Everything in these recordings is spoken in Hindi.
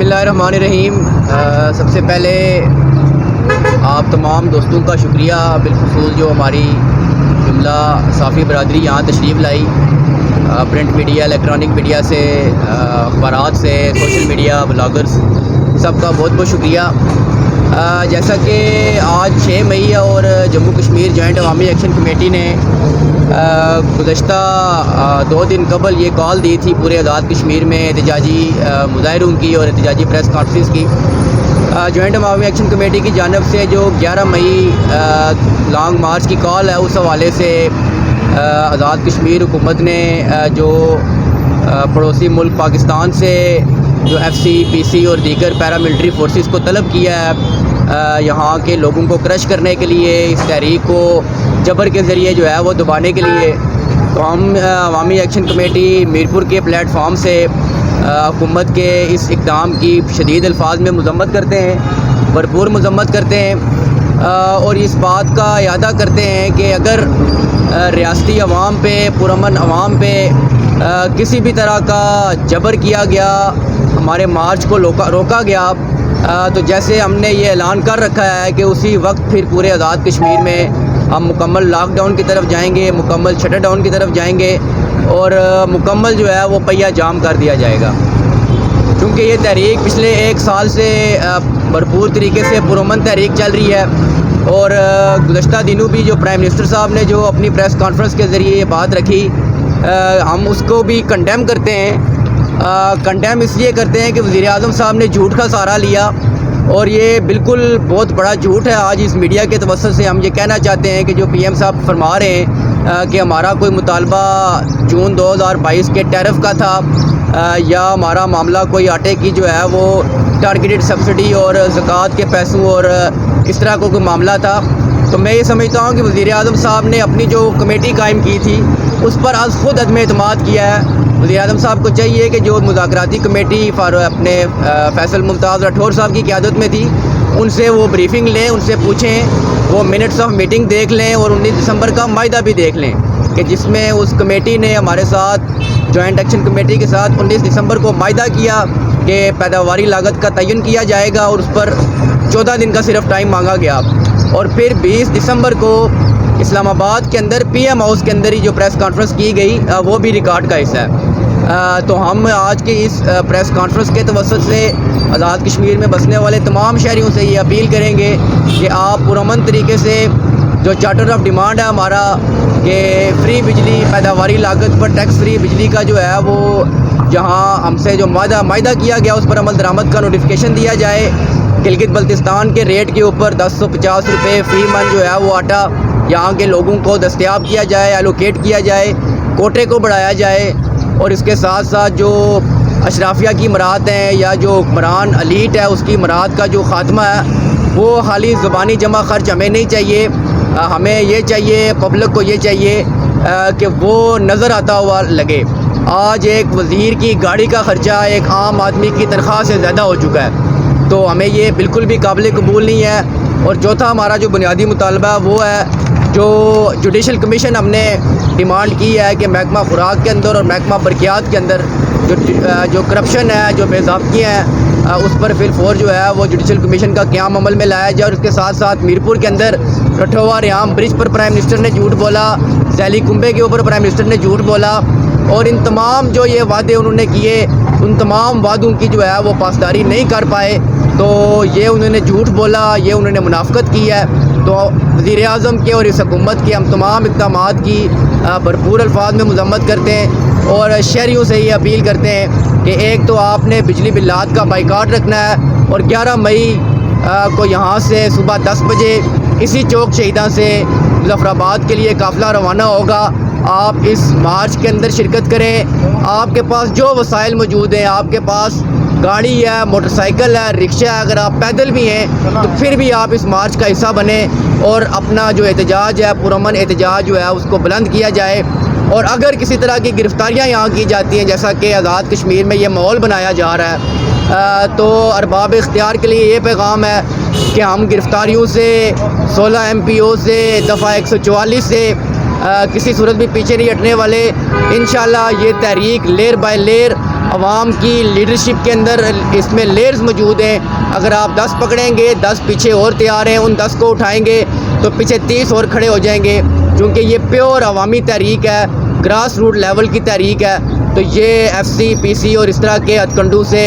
बिस्मिल्लाहिर्रहमानिर्रहीम। सबसे पहले आप तमाम दोस्तों का शुक्रिया, बिलखुसूस जो हमारी जुमला साफ़ी बरदरी यहाँ तशरीफ़ लाई, प्रिंट मीडिया, इलेक्ट्रॉनिक मीडिया से, अखबारात से, सोशल मीडिया, ब्लॉगर्स, सबका बहुत बहुत शुक्रिया। जैसा कि आज 6 मई है और जम्मू कश्मीर जॉइंट अवामी एक्शन कमेटी ने गुज़श्ता 2 दिन कबल ये कॉल दी थी पूरे आज़ाद कश्मीर में एहतजाजी मुज़ाहरों की और एहतजाजी प्रेस कॉन्फ्रेंस की। जॉइंट अवामी एक्शन कमेटी की जानब से जो 11 मई लॉन्ग मार्च की कॉल है, उस हवाले से आज़ाद कश्मीर हुकूमत ने जो पड़ोसी मुल्क पाकिस्तान से जो FC, PC और दीगर पैरामिलिट्री फोर्सेस को तलब किया है यहाँ के लोगों को क्रश करने के लिए, इस तहरीक को जबर के ज़रिए जो है वो दबाने के लिए। तो हम अवामी एक्शन कमेटी मीरपुर के प्लेटफॉर्म से हुकूमत के इस इक़दाम की शदीद अल्फाज में मज़म्मत करते हैं, भरपूर मज़म्मत करते हैं और इस बात का इरादा करते हैं कि अगर रियासती अवाम पे, पुरअमन अवाम पे किसी भी तरह का जबर किया गया, हमारे मार्च को रोका गया, तो जैसे हमने ये ऐलान कर रखा है कि उसी वक्त फिर पूरे आज़ाद कश्मीर में हम मुकम्मल लॉकडाउन की तरफ जाएंगे, मुकम्मल शटर डाउन की तरफ जाएंगे और मुकम्मल जो है वो पहिया जाम कर दिया जाएगा। क्योंकि ये तहरीक पिछले 1 साल से भरपूर तरीके से पुरअमन तहरीक चल रही है और गुज़श्ता दिनों भी जो प्राइम मिनिस्टर साहब ने जो अपनी प्रेस कॉन्फ्रेंस के ज़रिए ये बात रखी, हम उसको भी कंडेम करते हैं। कंडेम इसलिए करते हैं कि वज़ीर-ए-आज़म साहब ने झूठ का सहारा लिया और ये बिल्कुल बहुत बड़ा झूठ है। आज इस मीडिया के तवज्जुह से हम ये कहना चाहते हैं कि जो PM साहब फरमा रहे हैं कि हमारा कोई मुतालबा जून 2022 के टैरिफ का था या हमारा मामला कोई आटे की जो है वो टारगेटेड सब्सिडी और ज़कात के पैसों और इस तरह का कोई मामला था, तो मैं ये समझता हूँ कि वज़ीर-ए-आज़म साहब ने अपनी जो कमेटी कायम की थी उस पर आज ख़ुद अदम एतमाद किया है। वज़ीर-ए-आज़म साहब को चाहिए कि जो मुज़ाकराती कमेटी अपने फैसल मुमताज़ राठौर साहब की क़यादत में थी, उनसे वो ब्रीफिंग लें, उनसे पूछें, वो मिनट्स ऑफ मीटिंग देख लें और 19 दिसंबर का मायदा भी देख लें कि जिसमें उस कमेटी ने हमारे साथ, जॉइंट एक्शन कमेटी के साथ 19 दिसंबर को मायदा किया कि पैदावारी लागत का तयन किया जाएगा और उस पर 14 दिन का सिर्फ टाइम मांगा गया। और फिर 20 दिसंबर को इस्लामाबाद के अंदर PM हाउस के अंदर ही जो प्रेस कॉन्फ्रेंस की गई, वो भी रिकॉर्ड का हिस्सा है। तो हम आज की इस प्रेस कॉन्फ्रेंस के तवज्जुह से आज़ाद कश्मीर में बसने वाले तमाम शहरियों से ये अपील करेंगे कि आप पुरअमन तरीके से जो चार्टर ऑफ डिमांड है हमारा कि फ्री बिजली, पैदावारी लागत पर टैक्स फ्री बिजली का जो है वो जहाँ हमसे जो मायदा किया गया उस पर अमल दरामद का नोटिफिकेशन दिया जाए। गिलगित बल्तिस्तान के रेट के ऊपर 1050 रुपये फ़ी मन जो है वो आटा यहाँ के लोगों को दस्तयाब किया जाए, एलोकेट किया जाए, कोटे को बढ़ाया जाए और इसके साथ साथ जो अशराफिया की मराहत हैं या जो हुक्मरान अलीट है उसकी मराहत का जो ख़ात्मा है, वो खाली ज़ुबानी जमा खर्च हमें नहीं चाहिए। हमें ये चाहिए, पब्लिक को ये चाहिए कि वो नज़र आता हुआ लगे। आज एक वज़ीर की गाड़ी का ख़र्चा एक आम आदमी की तनख्वाह से ज़्यादा हो चुका है, तो हमें ये बिल्कुल भी काबिल कबूल नहीं है। और चौथा हमारा जो बुनियादी मुतालबा वो है, जो जुडिशल कमीशन हमने डिमांड की है कि महकमा खुराक के अंदर और महकमा बरकियात के अंदर जो करप्शन है, जो बेज़ाब्तियाँ हैं, उस पर फिर फोर जो है वो जुडिशल कमीशन का क़याम अमल में लाया जाए। और उसके साथ साथ मीरपुर के अंदर रठौवा रियाम ब्रिज पर प्राइम मिनिस्टर ने झूठ बोला, जैली कुंबे के ऊपर प्राइम मिनिस्टर ने झूठ बोला और इन तमाम जो ये वादे उन्होंने किए, उन तमाम वादों की जो है वो पासदारी नहीं कर पाए, तो ये उन्होंने झूठ बोला, ये उन्होंने मुनाफकत की है। तो वज़ीर-ए-आज़म के और इस हुकूमत के हम तमाम इक़दामात की भरपूर अल्फाज में मज़म्मत करते हैं और शहरियों से ये अपील करते हैं कि एक तो आपने बिजली बिल्लात का बाइकाट रखना है और 11 मई को यहाँ से सुबह 10 बजे इसी चौक शहीदा से मुज़फ़्फ़राबाद के लिए काफ़िला रवाना होगा। आप इस मार्च के अंदर शिरकत करें। आपके पास जो वसाइल मौजूद हैं, आपके पास गाड़ी है, मोटरसाइकिल है, रिक्शा है, अगर आप पैदल भी हैं तो फिर भी आप इस मार्च का हिस्सा बने और अपना जो एहतजाज है, पुरअमन एहतजाज जो है उसको बुलंद किया जाए। और अगर किसी तरह की गिरफ्तारियाँ यहाँ की जाती हैं, जैसा कि आज़ाद कश्मीर में ये माहौल बनाया जा रहा है, तो अरबाब इख्तियार के लिए ये पैगाम है कि हम गिरफ्तारियों से, 16 MPO से, दफ़ा 144 से किसी सूरत भी पीछे नहीं हटने वाले। इंशाल्लाह ये तहरीक लेयर बाय लेयर आवाम की लीडरशिप के अंदर इसमें लेयर्स मौजूद हैं। अगर आप 10 पकड़ेंगे, 10 पीछे और तैयार हैं, उन 10 को उठाएंगे तो पीछे 30 और खड़े हो जाएंगे, क्योंकि ये प्योर अवामी तहरीक है, ग्रास रूट लेवल की तहरीक है। तो ये FC, PC और इस तरह के हथकंडों से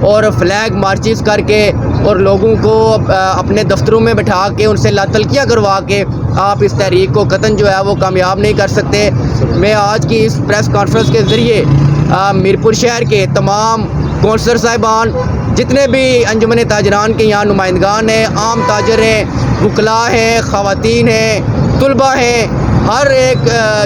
और फ्लैग मार्चिस करके और लोगों को अपने दफ्तरों में बैठा के उनसे लातलकियाँ करवा के आप इस तहरीक को कतन जो है वो कामयाब नहीं कर सकते। मैं आज की इस प्रेस कॉन्फ्रेंस के ज़रिए मीरपुर शहर के तमाम कौंसलर साहिबान, जितने भी अंजुमन ताजरान के यहाँ नुमाइंदगान हैं, आम ताजर हैं, वकला हैं, ख़वातीन हैं, तुलबा हैं, हर एक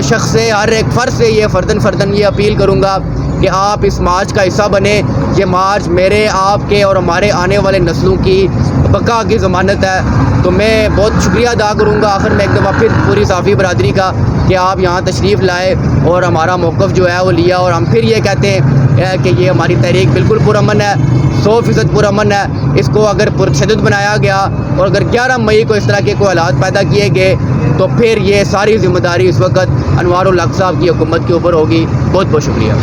शख्स से, हर एक फ़र्द से ये फ़र्दन ये अपील करूँगा कि आप इस मार्च का हिस्सा बने। ये मार्च मेरे, आपके और हमारे आने वाले नस्लों की बका की ज़मानत है। तो मैं बहुत शुक्रिया अदा करूँगा आखिर में एक दफ़ा फिर पूरी साफ़ी बरादरी का कि आप यहाँ तशरीफ़ लाए और हमारा मौक़िफ़ जो है वो लिया। और हम फिर ये कहते हैं कि ये हमारी तहरीक बिल्कुल पुरअमन है, 100% पुरअमन है। इसको अगर पुरशद्दत बनाया गया और अगर 11 मई को इस तरह के कोई हालात पैदा किए गए तो फिर ये सारी ज़िम्मेदारी इस वक्त अनवारुल हक साहब की हुकूमत के ऊपर होगी। बहुत बहुत शुक्रिया।